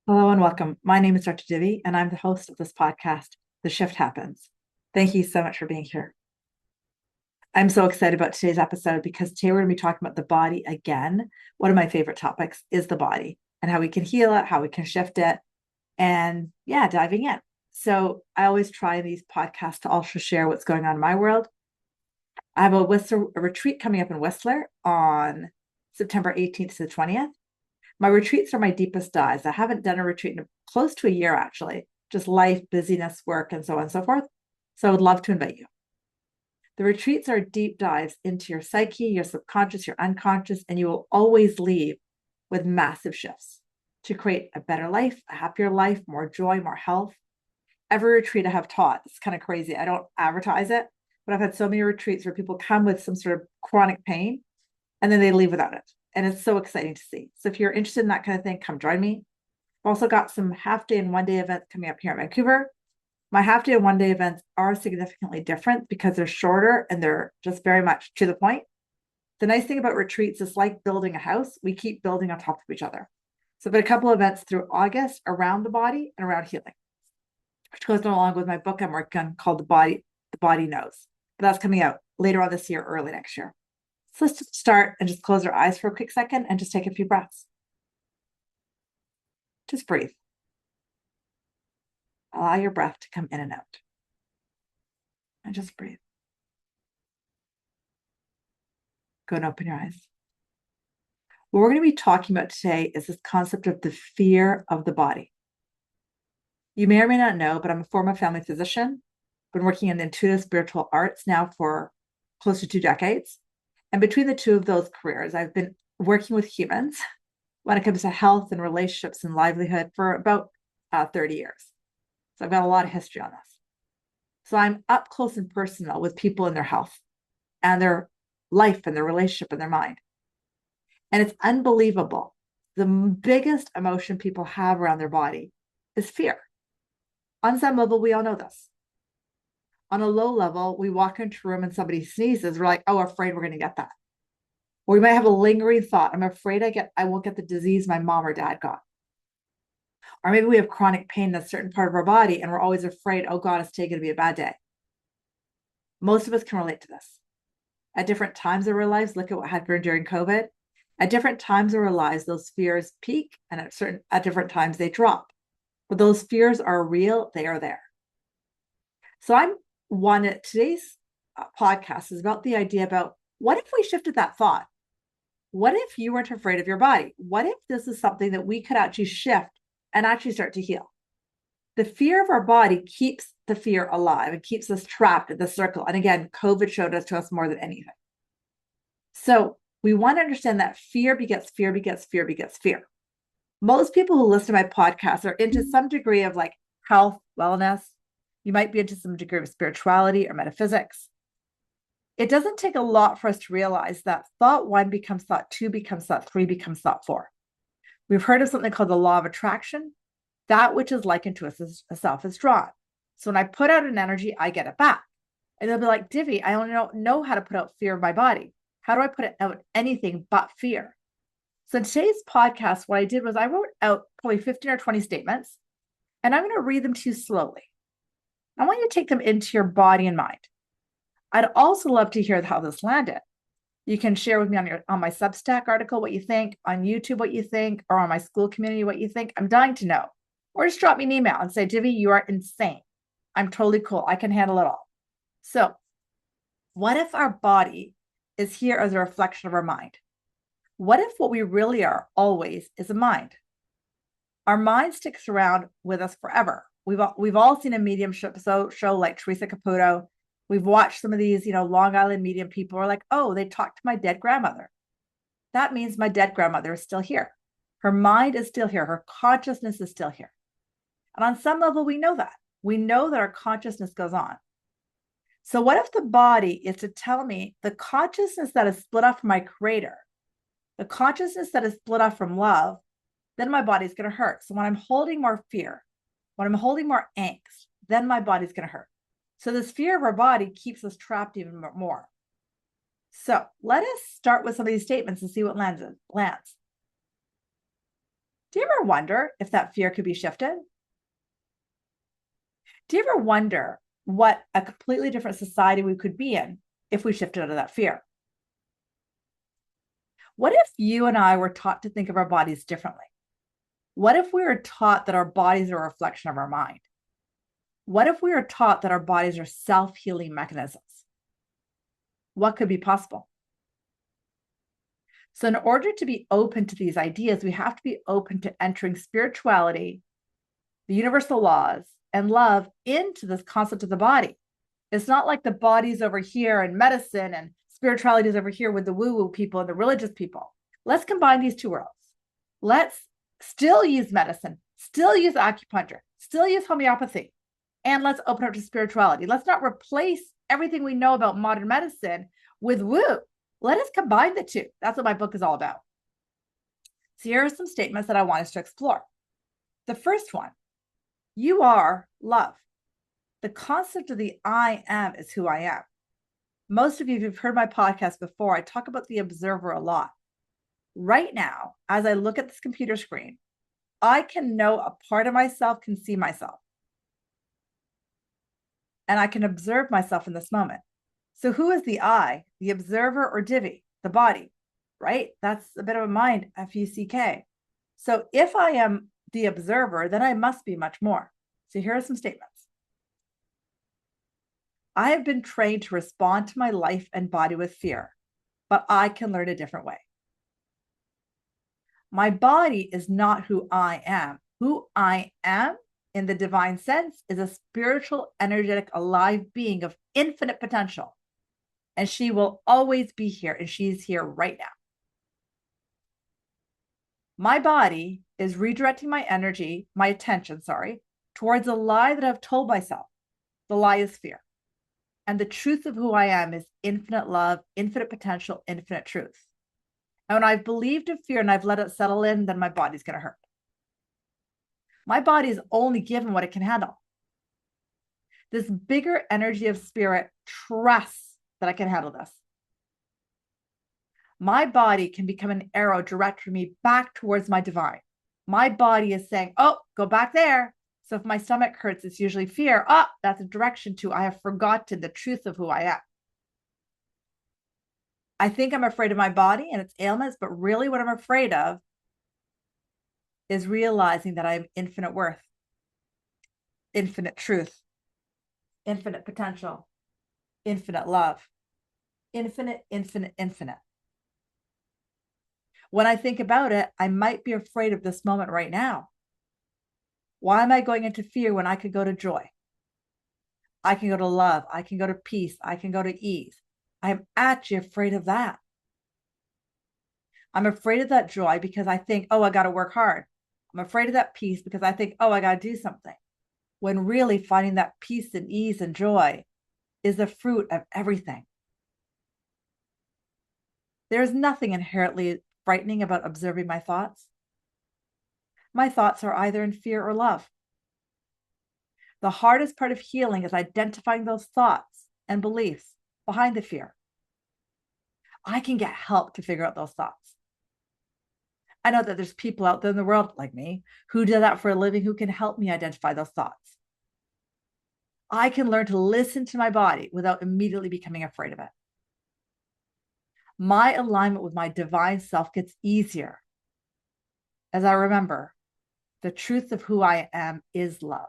Hello and welcome. My name is Dr. Divi, and I'm the host of this podcast, The Shift Happens. Thank you so much for being here. I'm so excited about today's episode because today we're going to be talking about the body again. One of my favorite topics is the body and how we can heal it, how we can shift it, and diving in. So I always try these podcasts to also share what's going on in my world. I have a retreat coming up in Whistler on September 18th to the 20th. My retreats are my deepest dives. I haven't done a retreat in close to a year, actually, just life, busyness, work, and so on and so forth. So I would love to invite you. The retreats are deep dives into your psyche, your subconscious, your unconscious, and you will always leave with massive shifts to create a better life, a happier life, more joy, more health. Every retreat I have taught, it's kind of crazy. I don't advertise it, but I've had so many retreats where people come with some sort of chronic pain and then they leave without it. And it's so exciting to see. So if you're interested in that kind of thing, come join me. I've also got some half-day and one-day events coming up here in Vancouver. My half-day and one-day events are significantly different because they're shorter and they're just very much to the point. The nice thing about retreats is like building a house. We keep building on top of each other. So I've got a couple of events through August around the body and around healing, which goes along with my book I'm working on called The Body Knows. But that's coming out later on this year, early next year. So let's just start and just close our eyes for a quick second and just take a few breaths. Just breathe. Allow your breath to come in and out. And just breathe. Go and open your eyes. What we're going to be talking about today is this concept of the fear of the body. You may or may not know, but I'm a former family physician. Been working in intuitive spiritual arts now for close to 2 decades. And between the two of those careers, I've been working with humans when it comes to health and relationships and livelihood for about 30 years. So I've got a lot of history on this. So I'm up close and personal with people in their health and their life and their relationship and their mind. And it's unbelievable. The biggest emotion people have around their body is fear. On some level, we all know this. On a low level, we walk into a room and somebody sneezes. We're like, oh, afraid we're going to get that. Or we might have a lingering thought. I'm afraid I won't get the disease my mom or dad got. Or maybe we have chronic pain in a certain part of our body and we're always afraid, oh God, it's today going to be a bad day. Most of us can relate to this. At different times of our lives, look at what happened during COVID. At different times of our lives, those fears peak and at different times they drop. But those fears are real, they are there. So today's podcast is about the idea about what if we shifted that thought? What if you weren't afraid of your body? What if this is something that we could actually shift and actually start to heal? The fear of our body keeps the fear alive and keeps us trapped in the circle. And again, COVID showed us to us more than anything. So we want to understand that fear begets fear begets fear begets fear. Most people who listen to my podcast are into some degree of like health, wellness. You might be into some degree of spirituality or metaphysics. It doesn't take a lot for us to realize that thought 1 becomes thought 2, becomes thought 3, becomes thought 4. We've heard of something called the law of attraction. That which is likened to itself is drawn. So when I put out an energy, I get it back. And they'll be like, Divi, I only don't know how to put out fear of my body. How do I put out anything but fear? So in today's podcast, what I did was I wrote out probably 15 or 20 statements, and I'm going to read them to you slowly. I want you to take them into your body and mind. I'd also love to hear how this landed. You can share with me on my Substack article what you think, on YouTube what you think, or on my school community what you think. I'm dying to know. Or just drop me an email and say, Divi, you are insane. I'm totally cool. I can handle it all. So what if our body is here as a reflection of our mind? What if what we really are always is a mind? Our mind sticks around with us forever. We've all seen a mediumship show like Teresa Caputo. We've watched some of these, Long Island medium people are like, oh, they talked to my dead grandmother. That means my dead grandmother is still here. Her mind is still here. Her consciousness is still here. And on some level, we know that. We know that our consciousness goes on. So what if the body is to tell me the consciousness that is split off from my creator, the consciousness that is split off from love, then my body's going to hurt. So when I'm holding more fear, when I'm holding more angst, then my body's going to hurt. So this fear of our body keeps us trapped even more. So let us start with some of these statements and see what lands. Do you ever wonder if that fear could be shifted? Do you ever wonder what a completely different society we could be in if we shifted out of that fear? What if you and I were taught to think of our bodies differently? What if we were taught that our bodies are a reflection of our mind? What if we were taught that our bodies are self-healing mechanisms? What could be possible? So in order to be open to these ideas, we have to be open to entering spirituality, the universal laws, and love into this concept of the body. It's not like the body's over here and medicine and spirituality is over here with the woo-woo people and the religious people. Let's combine these two worlds. Let's still use medicine, still use acupuncture, still use homeopathy, and let's open up to spirituality. Let's not replace everything we know about modern medicine with woo. Let us combine the two. That's what my book is all about. So here are some statements that I want us to explore. The first one, you are love. The concept of the I am is who I am. Most of you, if you've heard my podcast before, I talk about the observer a lot. Right now, as I look at this computer screen, I can know a part of myself can see myself. And I can observe myself in this moment. So who is the I, the observer, or Divi, the body, right? That's a bit of a mind, F-U-C-K. So if I am the observer, then I must be much more. So here are some statements. I have been trained to respond to my life and body with fear, but I can learn a different way. My body is not who I am. Who I am in the divine sense is a spiritual, energetic, alive being of infinite potential. And she will always be here, and she's here right now. My body is redirecting my energy, my attention, towards a lie that I've told myself. The lie is fear. And the truth of who I am is infinite love, infinite potential, infinite truth. And when I've believed in fear and I've let it settle in, then my body's going to hurt. My body is only given what it can handle. This bigger energy of spirit trusts that I can handle this. My body can become an arrow directing me back towards my divine. My body is saying, oh, go back there. So if my stomach hurts, it's usually fear. Oh, that's a direction to I have forgotten the truth of who I am. I think I'm afraid of my body and its ailments, but really what I'm afraid of is realizing that I have infinite worth, infinite truth, infinite potential, infinite love, infinite, infinite, infinite. When I think about it, I might be afraid of this moment right now. Why am I going into fear when I could go to joy? I can go to love. I can go to peace. I can go to ease. I'm actually afraid of that. I'm afraid of that joy because I think, oh, I got to work hard. I'm afraid of that peace because I think, oh, I got to do something. When really finding that peace and ease and joy is the fruit of everything. There's nothing inherently frightening about observing my thoughts. My thoughts are either in fear or love. The hardest part of healing is identifying those thoughts and beliefs behind the fear. I can get help to figure out those thoughts. I know that there's people out there in the world like me who do that for a living who can help me identify those thoughts. I can learn to listen to my body without immediately becoming afraid of it. My alignment with my divine self gets easier as I remember the truth of who I am is love.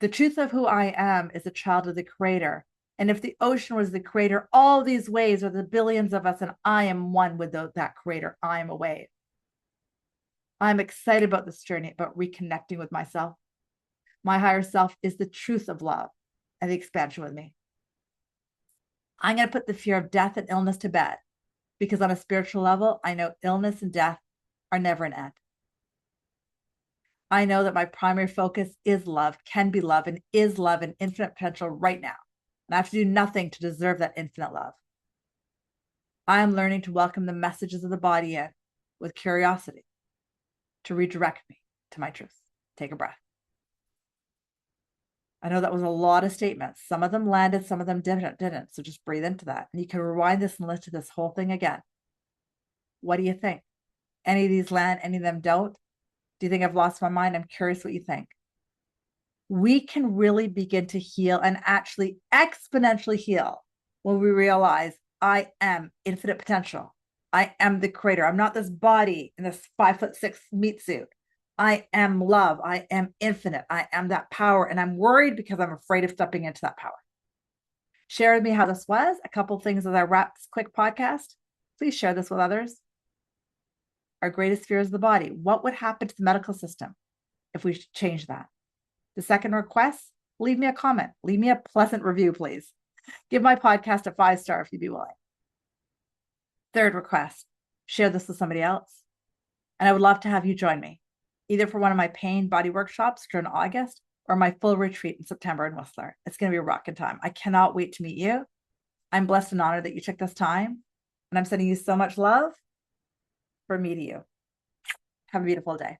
The truth of who I am is a child of the Creator. And if the ocean was the Creator, all these waves are the billions of us, and I am one with that Creator. I am a wave. I'm excited about this journey, about reconnecting with myself. My higher self is the truth of love and the expansion with me. I'm going to put the fear of death and illness to bed because on a spiritual level, I know illness and death are never an end. I know that my primary focus is love, can be love, and is love and infinite potential right now. And I have to do nothing to deserve that infinite love. I am learning to welcome the messages of the body in with curiosity to redirect me to my truth. Take a breath. I know that was a lot of statements. Some of them landed, some of them didn't. So just breathe into that. And you can rewind this and listen to this whole thing again. What do you think? Any of these land, any of them don't? Do you think I've lost my mind? I'm curious what you think. We can really begin to heal and actually exponentially heal when we realize I am infinite potential. I am the creator. I'm not this body in this 5'6" meat suit. I am love. I am infinite. I am that power. And I'm worried because I'm afraid of stepping into that power. Share with me how this was. A couple things as I wrap this quick podcast. Please share this with others. Our greatest fear is the body. What would happen to the medical system if we change that? The second request, leave me a comment. Leave me a pleasant review, please. Give my podcast a 5-star if you'd be willing. Third request, share this with somebody else. And I would love to have you join me, either for one of my pain body workshops during August or my full retreat in September in Whistler. It's going to be a rocking time. I cannot wait to meet you. I'm blessed and honored that you took this time. And I'm sending you so much love from me to you. Have a beautiful day.